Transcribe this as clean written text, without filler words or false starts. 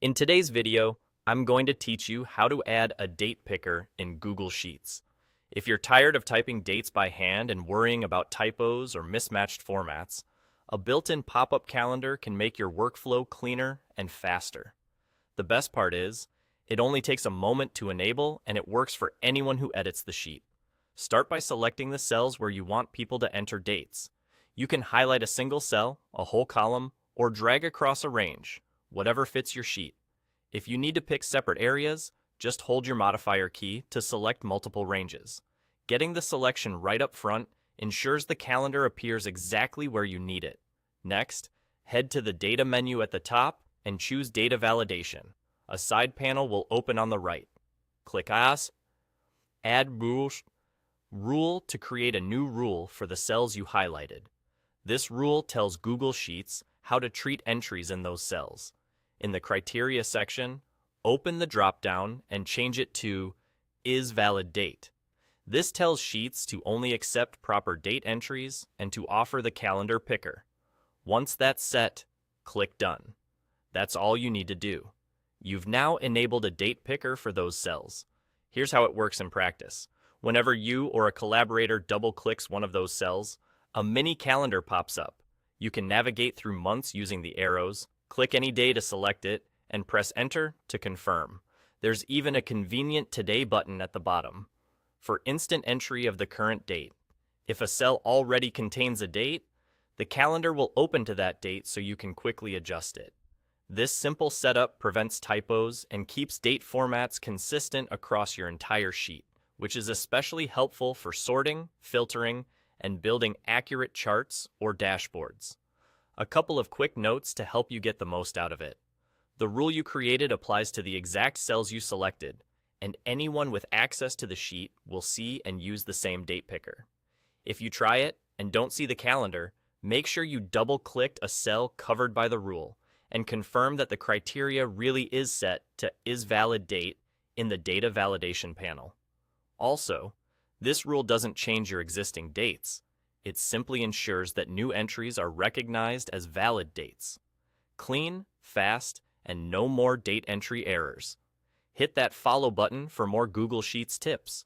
In today's video, I'm going to teach you how to add a date picker in Google Sheets. If you're tired of typing dates by hand and worrying about typos or mismatched formats, a built-in pop-up calendar can make your workflow cleaner and faster. The best part is, it only takes a moment to enable and it works for anyone who edits the sheet. Start by selecting the cells where you want people to enter dates. You can highlight a single cell, a whole column, or drag across a range, whatever fits your sheet. If you need to pick separate areas, just hold your modifier key to select multiple ranges. Getting the selection right up front ensures the calendar appears exactly where you need it. Next, head to the Data menu at the top and choose Data Validation. A side panel will open on the right. Click As, Add Rule to create a new rule for the cells you highlighted. This rule tells Google Sheets how to treat entries in those cells. In the Criteria section, open the dropdown and change it to Is Valid Date. This tells Sheets to only accept proper date entries and to offer the calendar picker. Once that's set, click Done. That's all you need to do. You've now enabled a date picker for those cells. Here's how it works in practice. Whenever you or a collaborator double-clicks one of those cells, a mini calendar pops up. You can navigate through months using the arrows, click any day to select it, and press Enter to confirm. There's even a convenient Today button at the bottom for instant entry of the current date. If a cell already contains a date, the calendar will open to that date so you can quickly adjust it. This simple setup prevents typos and keeps date formats consistent across your entire sheet, which is especially helpful for sorting, filtering, and building accurate charts or dashboards. A couple of quick notes to help you get the most out of it. The rule you created applies to the exact cells you selected, and anyone with access to the sheet will see and use the same date picker. If you try it and don't see the calendar, make sure you double-clicked a cell covered by the rule and confirm that the criteria really is set to Is Valid Date in the Data Validation panel. Also, this rule doesn't change your existing dates. It simply ensures that new entries are recognized as valid dates. Clean, fast, and no more date entry errors. Hit that follow button for more Google Sheets tips.